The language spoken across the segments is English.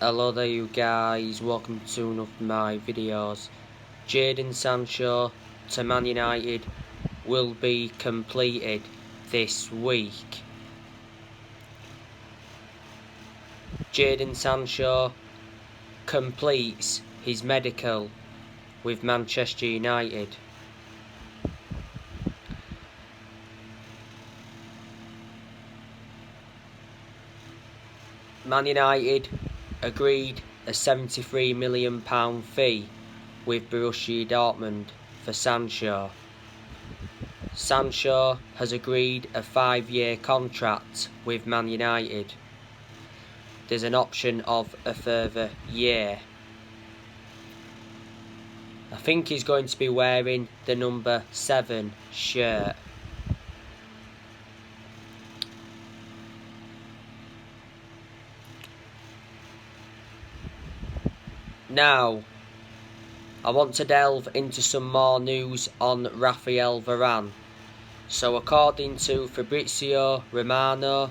Hello there you guys, welcome to one of my videos. Jadon Sancho to Man United will be completed this week. Jadon Sancho completes his medical with Manchester United. Man United agreed a £73 million fee with Borussia Dortmund for Sancho. Sancho has agreed a 5-year contract with Man United. There's an option of a further year. I think he's going to be wearing the number 7 shirt. Now, I want to delve into some more news on Raphael Varane. So according to Fabrizio Romano,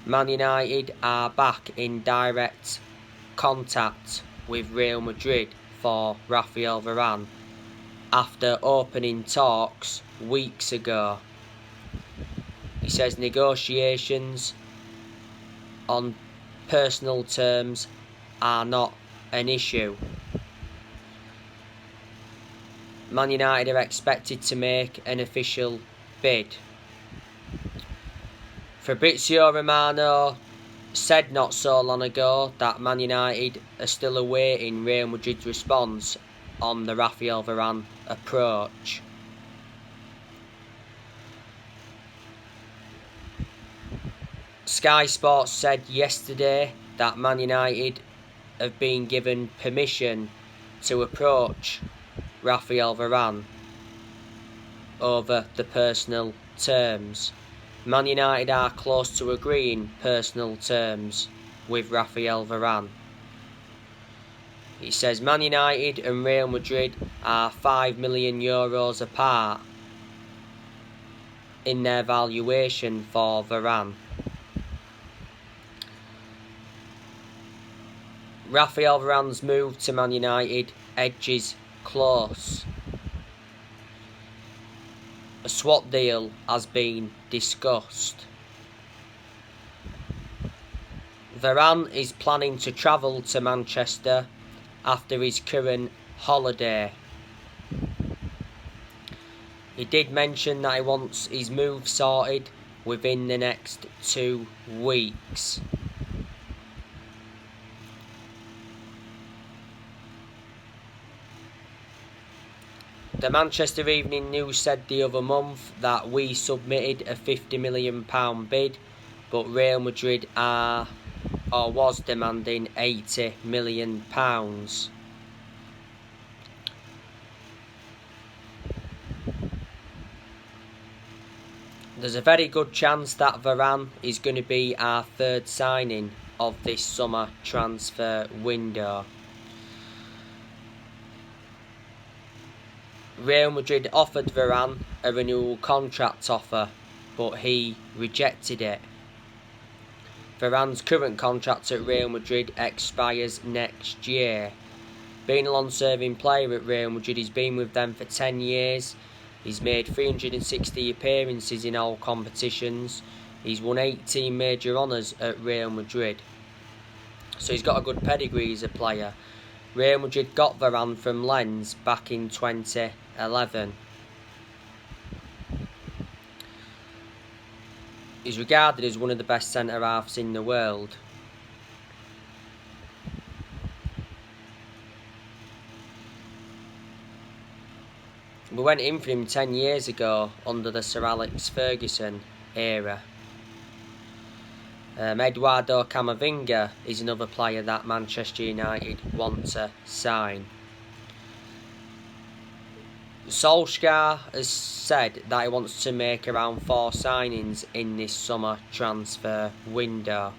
Man United are back in direct contact with Real Madrid for Raphael Varane after opening talks weeks ago. He says negotiations on personal terms are not an issue. Man United are expected to make an official bid. Fabrizio Romano said not so long ago that Man United are still awaiting Real Madrid's response on the Raphael Varane approach. Sky Sports said yesterday that Man United have been given permission to approach Raphael Varane over the personal terms. Man United are close to agreeing personal terms with Raphael Varane. He says Man United and Real Madrid are €5 million apart in their valuation for Varane. Raphael Varane's move to Man United edges close. A swap deal has been discussed. Varane is planning to travel to Manchester after his current holiday. He did mention that he wants his move sorted within the next 2 weeks. The Manchester Evening News said the other month that we submitted a £50 million bid, but Real Madrid was demanding £80 million. There's a very good chance that Varane is going to be our third signing of this summer transfer window. Real Madrid offered Varane a renewal contract offer, but he rejected it. Varane's current contract at Real Madrid expires next year. Being a long-serving player at Real Madrid, he's been with them for 10 years. He's made 360 appearances in all competitions. He's won 18 major honours at Real Madrid. So he's got a good pedigree as a player. Real Madrid got Varane from Lens back in 2011. He's regarded as one of the best centre-halves in the world. We went in for him 10 years ago under the Sir Alex Ferguson era. Eduardo Camavinga is another player that Manchester United want to sign. Solskjaer has said that he wants to make around 4 signings in this summer transfer window.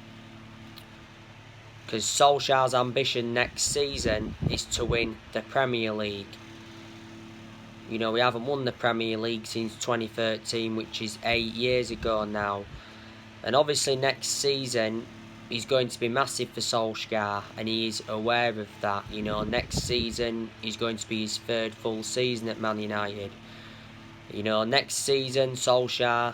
Because Solskjaer's ambition next season is to win the Premier League. You know, we haven't won the Premier League since 2013, which is 8 years ago now. And obviously next season, is going to be massive for Solskjaer, and he is aware of that. You know, next season is going to be his third full season at Man United. You know, next season Solskjaer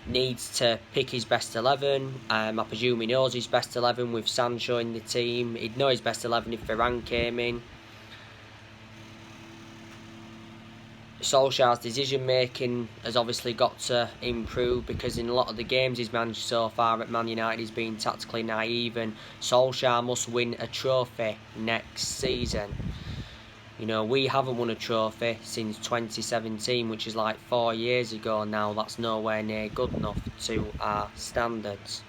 needs to pick his best 11. I presume he knows his best 11 with Sancho in the team. He'd know his best 11 if Varane came in. Solskjaer's decision making has obviously got to improve, because in a lot of the games he's managed so far at Man United he's been tactically naive, and Solskjaer must win a trophy next season. You know, we haven't won a trophy since 2017, which is like 4 years ago now. That's nowhere near good enough to our standards.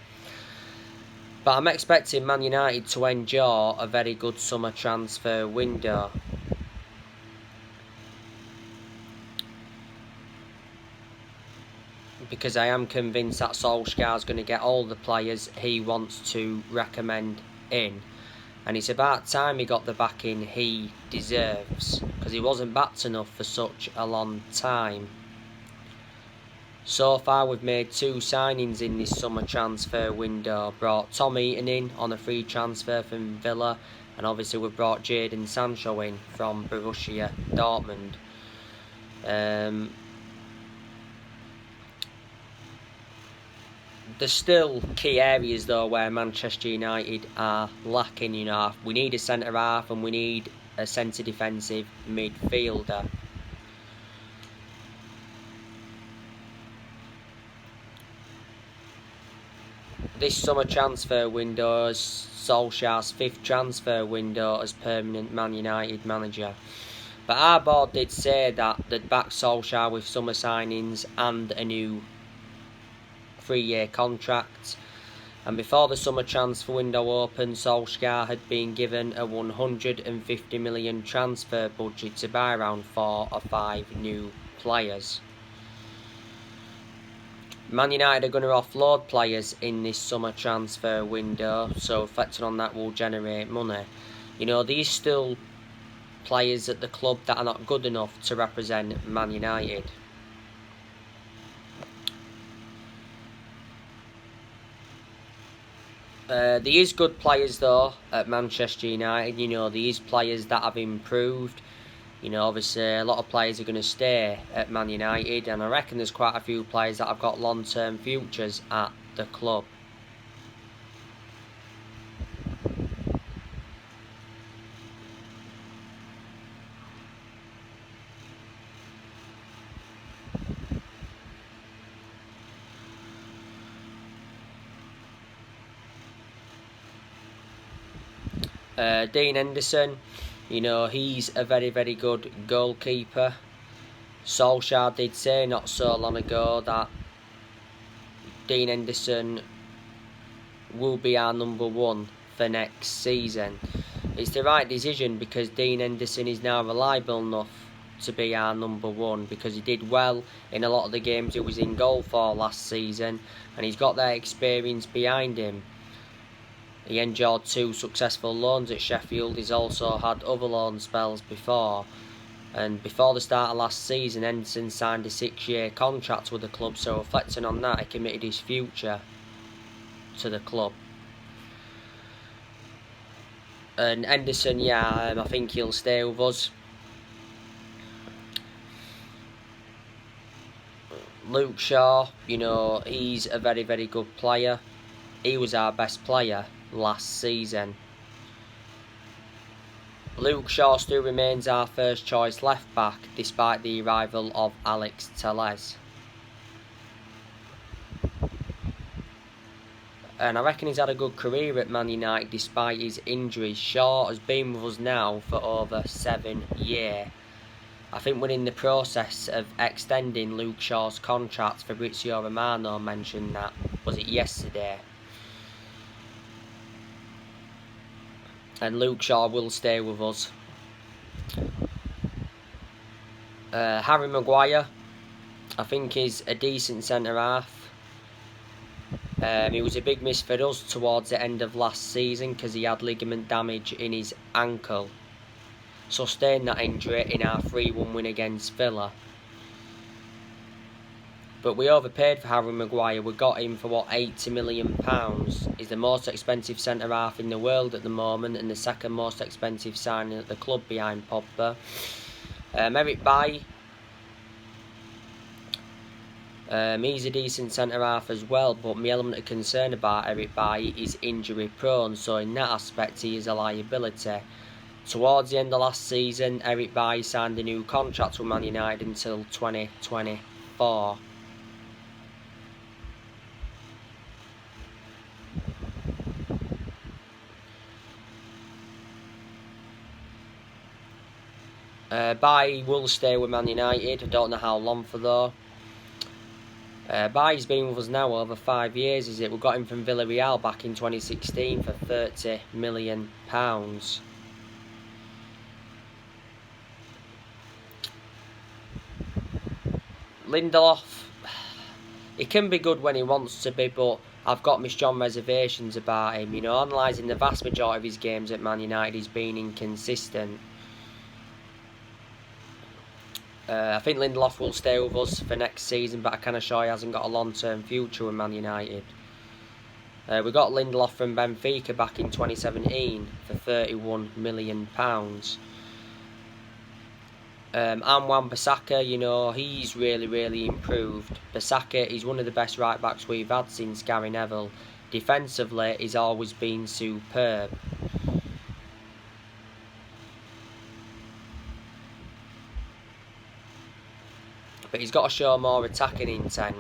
But I'm expecting Man United to enjoy a very good summer transfer window. Because I am convinced that Solskjaer's going to get all the players he wants to recommend in. And it's about time he got the backing he deserves, because he wasn't backed enough for such a long time. So far we've made 2 signings in this summer transfer window. Brought Tom Heaton in on a free transfer from Villa, and obviously we've brought Jadon Sancho in from Borussia Dortmund. There's still key areas though where Manchester United are lacking. You know, we need a centre half and we need a centre defensive midfielder. This summer transfer window is Solskjaer's 5th transfer window as permanent Man United manager. But our board did say that they'd back Solskjaer with summer signings and a new 3-year contract, and before the summer transfer window opened, Solskjaer had been given a 150 million transfer budget to buy around 4 or 5 new players. Man United are going to offload players in this summer transfer window, so reflecting on that will generate money. You know, these still players at the club that are not good enough to represent Man United. There is good players though at Manchester United. You know, there is players that have improved. You know, obviously a lot of players are going to stay at Man United, and I reckon there's quite a few players that have got long-term futures at the club. Dean Henderson, you know, he's a very, very good goalkeeper. Solskjaer did say not so long ago that Dean Henderson will be our number 1 for next season. It's the right decision, because Dean Henderson is now reliable enough to be our number 1, because he did well in a lot of the games he was in goal for last season, and he's got that experience behind him. He enjoyed 2 successful loans at Sheffield. He's also had other loan spells before. And before the start of last season, Henderson signed a 6-year contract with the club, so reflecting on that, he committed his future to the club. And Henderson, yeah, I think he'll stay with us. Luke Shaw, you know, he's a very, very good player. He was our best player last season. Luke Shaw still remains our first choice left back despite the arrival of Alex Telles. And I reckon he's had a good career at Man United despite his injuries. Shaw has been with us now for over 7 years. I think we're in the process of extending Luke Shaw's contract. Fabrizio Romano mentioned that, was it yesterday? And Luke Shaw will stay with us. Harry Maguire, I think he's a decent centre-half. He was a big miss for us towards the end of last season because he had ligament damage in his ankle. Sustained that injury in our 3-1 win against Villa. But we overpaid for Harry Maguire. We got him for what, £80 million. He's the most expensive centre half in the world at the moment, and the second most expensive signing at the club behind Pogba. Eric Bailly. He's a decent centre half as well, but my element of concern about Eric Bailly is injury prone, so in that aspect he is a liability. Towards the end of last season, Eric Bailly signed a new contract with Man United until 2024. Bailly will stay with Man United. I don't know how long for though. Bailly's been with us now over 5 years, is it? We got him from Villarreal back in 2016 for £30 million. Lindelof, he can be good when he wants to be, but I've got my strong reservations about him. You know, analysing the vast majority of his games at Man United, he's been inconsistent. I think Lindelof will stay with us for next season, but I can assure he hasn't got a long-term future with Man United. We got Lindelof from Benfica back in 2017 for £31 million. And Wan-Bissaka, you know, he's really improved. Bissaka is one of the best right-backs we've had since Gary Neville. Defensively, he's always been superb. But he's got to show more attacking intent.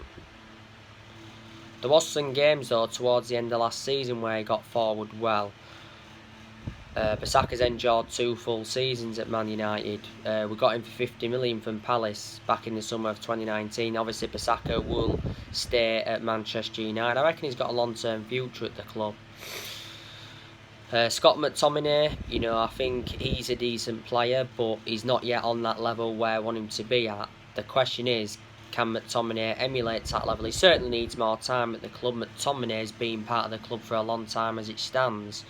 There was some games though towards the end of last season where he got forward well. Bissaka's endured 2 full seasons at Man United. We got him for £50 million from Palace back in the summer of 2019. Obviously Bissaka will stay at Manchester United. I reckon he's got a long-term future at the club. Scott McTominay, you know, I think he's a decent player, but he's not yet on that level where I want him to be at. The question is, can McTominay emulate that level? He certainly needs more time at the club. McTominay has been part of the club for a long time as it stands.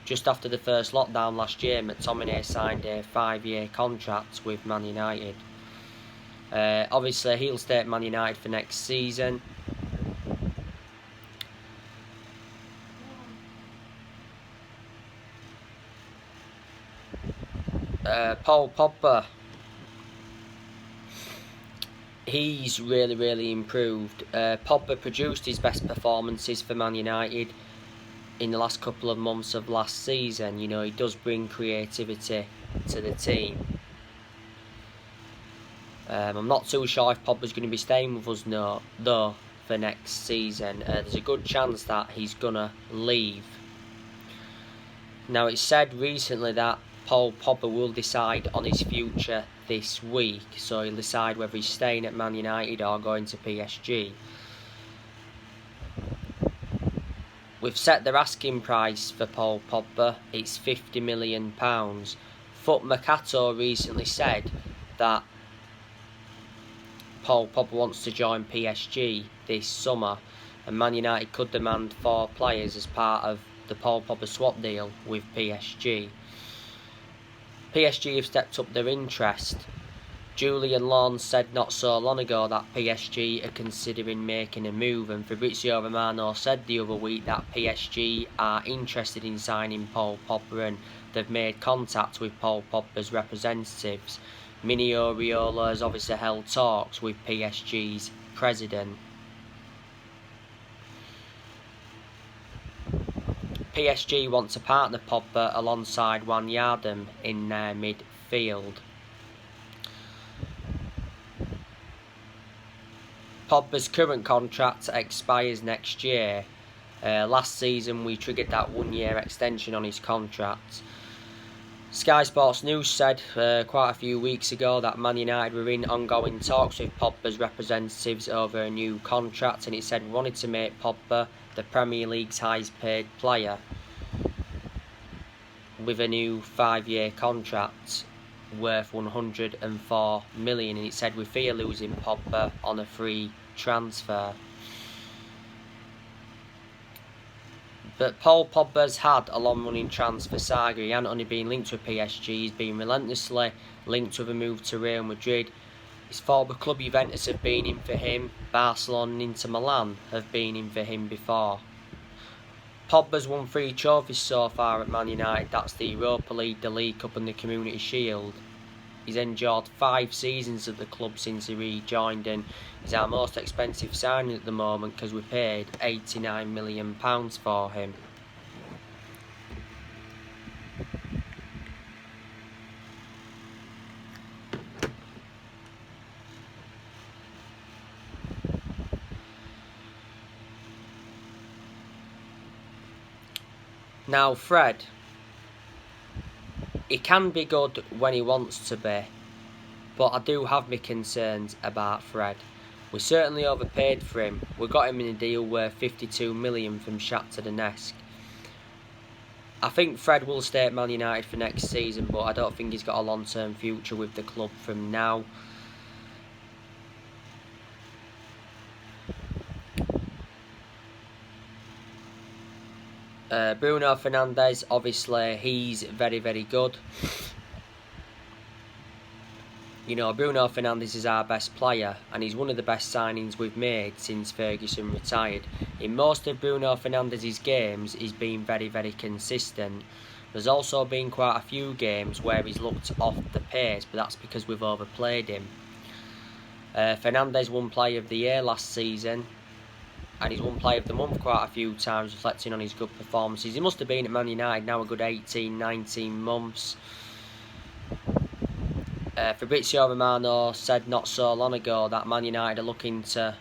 Just after the first lockdown last year, McTominay signed a 5-year contract with Man United. Obviously, he'll stay at Man United for next season. Paul Pogba. He's really improved. Pogba produced his best performances for Man United in the last couple of months of last season. You know, he does bring creativity to the team. I'm not too sure if Pogba's going to be staying with us though for next season. There's a good chance that he's going to leave. Now, it's said recently that Paul Pogba will decide on his future this week, so he'll decide whether he's staying at Man United or going to PSG. We've set their asking price for Paul Pogba. It's £50 million. Foot Mercato recently said that Paul Pogba wants to join PSG this summer, and Man United could demand 4 players as part of the Paul Pogba swap deal with PSG. PSG have stepped up their interest. Julian Lawn said not so long ago that PSG are considering making a move, and Fabrizio Romano said the other week that PSG are interested in signing Paul Pogba and they've made contact with Paul Pogba's representatives. Mini Oriola has obviously held talks with PSG's president. PSG want to partner Pogba alongside Wijnaldum in their midfield. Pogba's current contract expires next year. Last season we triggered that 1-year extension on his contract. Sky Sports News said quite a few weeks ago that Man United were in ongoing talks with Pogba's representatives over a new contract, and it said we wanted to make Pogba the Premier League's highest paid player with a new 5-year contract worth £104 million, and it said we fear losing Pogba on a free transfer. But Paul Pogba's had a long-running transfer saga. He hasn't only been linked with PSG, he's been relentlessly linked with a move to Real Madrid. His former club Juventus have been in for him. Barcelona and Inter Milan have been in for him before. Pogba's won 3 trophies so far at Man United. That's the Europa League, the League Cup and the Community Shield. He's endured 5 seasons at the club since he rejoined, and he's our most expensive signing at the moment because we paid £89 million for him. Now Fred, he can be good when he wants to be, but I do have my concerns about Fred. We certainly overpaid for him. We got him in a deal worth 52 million from Shakhtar Donetsk. I think Fred will stay at Man United for next season, but I don't think he's got a long-term future with the club from now. Bruno Fernandes, obviously, he's very, very good. You know, Bruno Fernandes is our best player, and he's one of the best signings we've made since Ferguson retired. In most of Bruno Fernandes' games, he's been very, very consistent. There's also been quite a few games where he's looked off the pace, but that's because we've overplayed him. Fernandes won Player of the Year last season, and he's won Player of the Month quite a few times, reflecting on his good performances. He must have been at Man United now a good 18, 19 months. Fabrizio Romano said not so long ago that Man United are looking to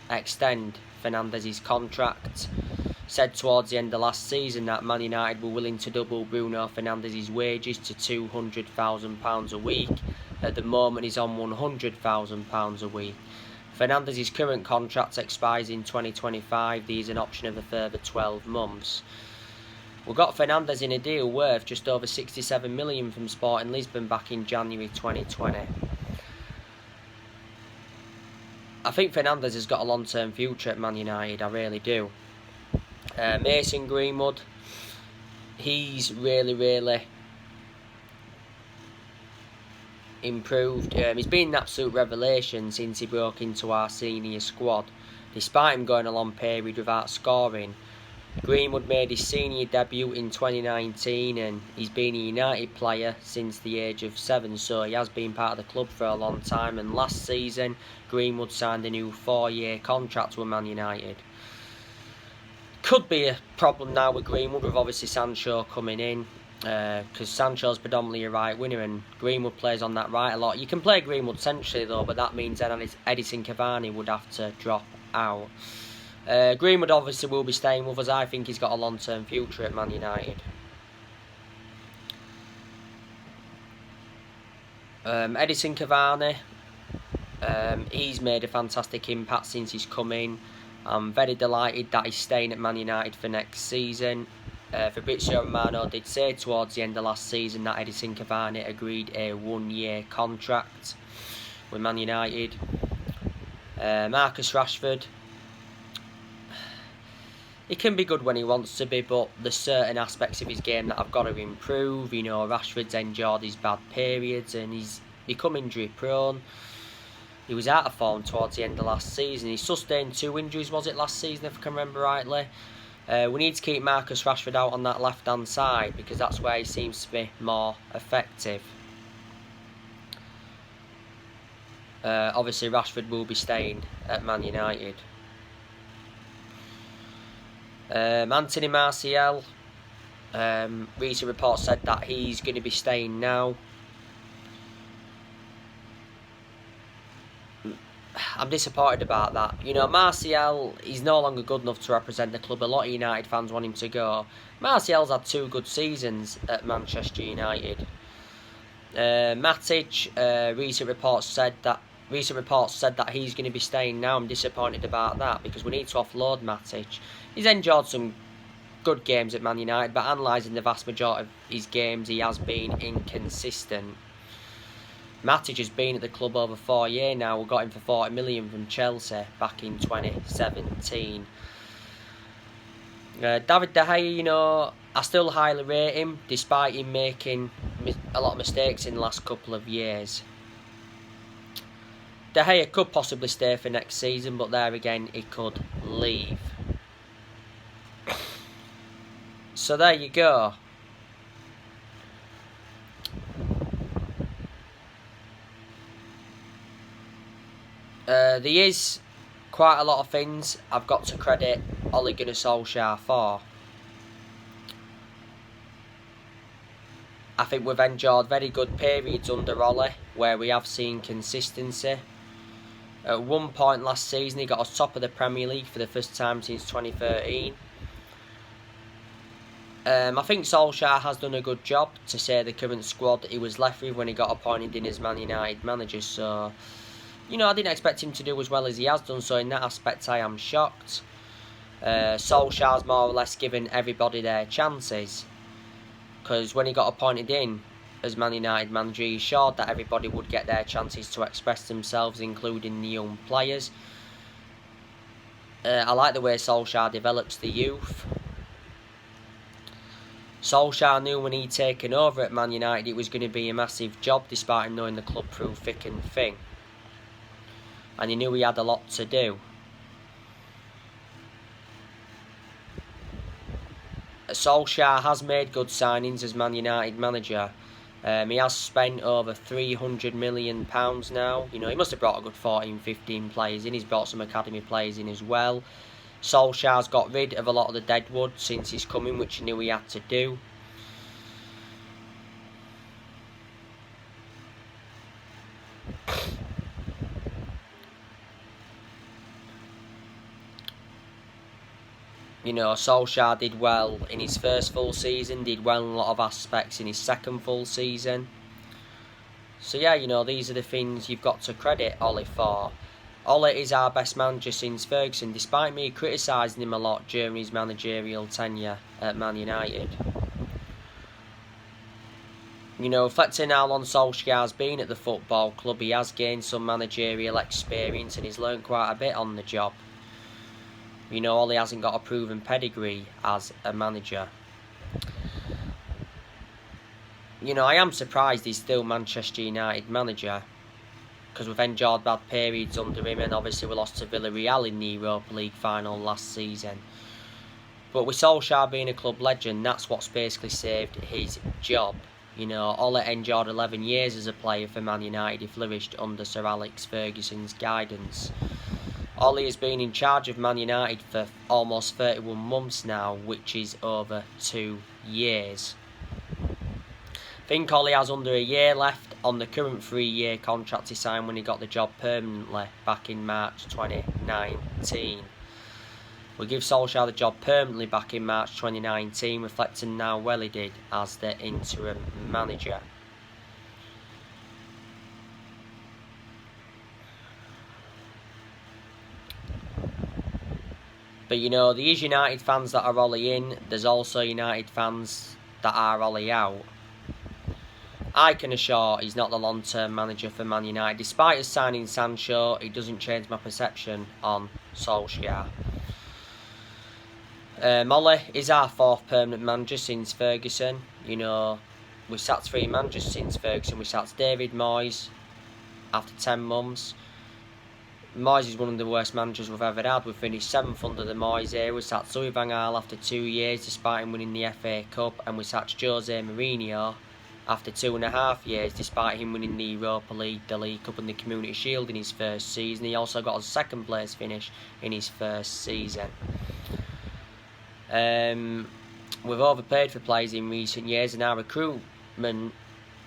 extend Fernandes' contract. Said towards the end of last season that Man United were willing to double Bruno Fernandes' wages to £200,000 a week. At the moment he's on £100,000 a week. Fernandes' current contract expires in 2025. There's an option of a further 12 months. We got Fernandes in a deal worth just over 67 million from Sporting Lisbon back in January 2020. I think Fernandes has got a long-term future at Man United, I really do. Mason Greenwood, he's really improved. He's been an absolute revelation since he broke into our senior squad. Despite him going a long period without scoring, Greenwood made his senior debut in 2019 and he's been a United player since the age of 7, so he has been part of the club for a long time. And last season Greenwood signed a new 4-year contract with Man United. Could be a problem now with Greenwood with obviously Sancho coming in, because Sancho's predominantly a right winger and Greenwood plays on that right a lot. You can play Greenwood centrally though, but that means then Edison Cavani would have to drop out. Greenwood obviously will be staying with us. I think he's got a long-term future at Man United. Edison Cavani, he's made a fantastic impact since he's come in. I'm very delighted that he's staying at Man United for next season. Fabrizio Romano did say towards the end of last season that Edison Cavani agreed a 1-year contract with Man United. Marcus Rashford, he can be good when he wants to be, but there's certain aspects of his game that I've got to improve. You know, Rashford's endured his bad periods and he's become injury prone. He was out of form towards the end of last season. He sustained 2 injuries, was it, last season, if I can remember rightly. We need to keep Marcus Rashford out on that left-hand side because that's where he seems to be more effective. Obviously, Rashford will be staying at Man United. Anthony Martial, recent reports said that he's going to be staying now. I'm disappointed about that. You know, Martial, he's no longer good enough to represent the club. A lot of United fans want him to go. Martial's had 2 good seasons at Manchester United. Matic, recent reports said that he's going to be staying now. I'm disappointed about that because we need to offload Matic. He's enjoyed some good games at Man United, but analysing the vast majority of his games, he has been inconsistent. Matic has been at the club over 4 years now. We got him for 40 million from Chelsea back in 2017. David De Gea, you know, I still highly rate him, despite him making a lot of mistakes in the last couple of years. De Gea could possibly stay for next season, but there again, he could leave. So there you go. There is quite a lot of things I've got to credit Ole Gunnar Solskjaer for. I think we've enjoyed very good periods under Ole, where we have seen consistency. At one point last season, he got us top of the Premier League for the first time since 2013. I think Solskjaer has done a good job to say the current squad he was left with when he got appointed in as Man United manager. So, you know, I didn't expect him to do as well as he has done, so in that aspect I am shocked. Solskjaer's more or less given everybody their chances, because when he got appointed in as Man United manager, he assured that everybody would get their chances to express themselves, including the young players. I like the way Solskjaer develops the youth. Solskjaer knew when he'd taken over at Man United it was going to be a massive job, despite him knowing the club through thick and thin. And he knew he had a lot to do. Solskjaer has made good signings as Man United manager. He has spent over £300 million now. You know, he must have brought a good 14, 15 players in. He's brought some academy players in as well. Solskjaer's got rid of a lot of the deadwood since he's coming, which he knew he had to do. You know, Solskjaer did well in his first full season, did well in a lot of aspects in his second full season. So yeah, you know, these are the things you've got to credit Ole for. Ole is our best manager since Ferguson, despite me criticising him a lot during his managerial tenure at Man United. You know, reflecting how long Solskjaer's been at the football club, he has gained some managerial experience and he's learnt quite a bit on the job. You know, Ole hasn't got a proven pedigree as a manager. You know, I am surprised he's still Manchester United manager, because we've enjoyed bad periods under him, and obviously we lost to Villarreal in the Europa League final last season. But with Solskjaer being a club legend, that's what's basically saved his job. You know, Ole enjoyed 11 years as a player for Man United. He flourished under Sir Alex Ferguson's guidance. Ole has been in charge of Man United for almost 31 months now, which is over 2 years. I think Ole has under a year left on the current 3-year contract he signed when he got the job permanently back in March 2019. We give Solskjaer the job permanently back in March 2019, reflecting how well he did as the interim manager. But you know, there is United fans that are Ole in, there's also United fans that are Ole out. I can assure he's not the long-term manager for Man United. Despite us signing Sancho, it doesn't change my perception on Solskjaer. Ole is our 4th permanent manager since Ferguson. You know, we sacked 3 managers since Ferguson. We sacked David Moyes after 10 months. Moyes is one of the worst managers we've ever had. We finished 7th under the Moyes era. We sacked Louis van Gaal after 2 years, despite him winning the FA Cup. And we sacked Jose Mourinho after 2.5 years, despite him winning the Europa League, the League Cup and the Community Shield in his first season. He also got a 2nd place finish in his first season. We've overpaid for players in recent years, and our recruitment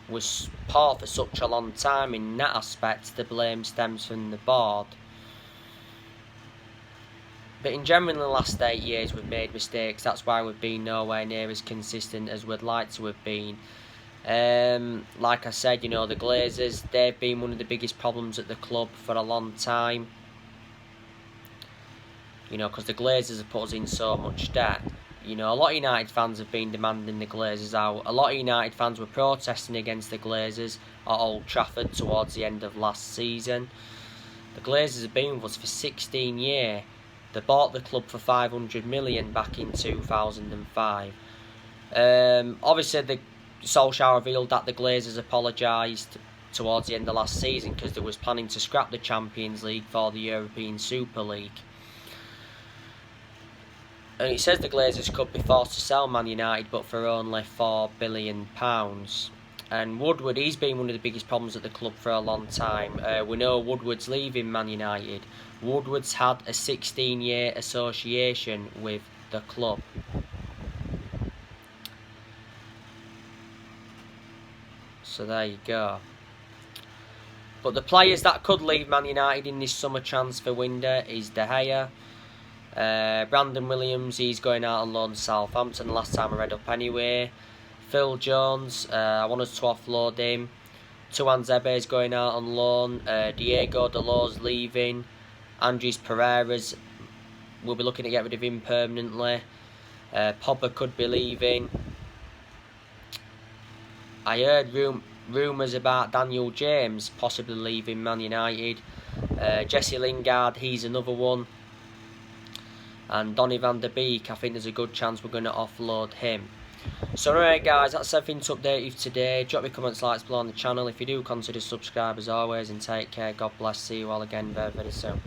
was poor for such a long time. In that aspect, the blame stems from the board. But in general, in the last 8 years, we've made mistakes. That's why we've been nowhere near as consistent as we'd like to have been. Like I said, you know, the Glazers, they've been one of the biggest problems at the club for a long time. You know, because the Glazers have put us in so much debt. You know, a lot of United fans have been demanding the Glazers out. A lot of United fans were protesting against the Glazers at Old Trafford towards the end of last season. The Glazers have been with us for 16 years. They bought the club for $500 million back in 2005. Obviously, the Solskjaer revealed that the Glazers apologised towards the end of last season, because they was planning to scrap the Champions League for the European Super League. And it says the Glazers could be forced to sell Man United, but for only £4 billion. And Woodward, he's been one of the biggest problems at the club for a long time. We know Woodward's leaving Man United. Woodward's had a 16-year association with the club. So there you go. But the players that could leave Man United in this summer transfer window is De Gea. Brandon Williams, he's going out on loan to Southampton, last time I read up anyway. Phil Jones, I want us to offload him. Tuan Zebe is going out on loan. Diego Dalot's leaving. Andres Pereira's, we'll be looking to get rid of him permanently. Pogba could be leaving. I heard rumours about Daniel James possibly leaving Man United. Jesse Lingard, he's another one. And Donny van der Beek, I think there's a good chance we're going to offload him. So anyway guys, that's everything to update you today. Drop your comments, likes below on the channel. If you do, consider subscribe as always, and take care. God bless. See you all again very, very soon.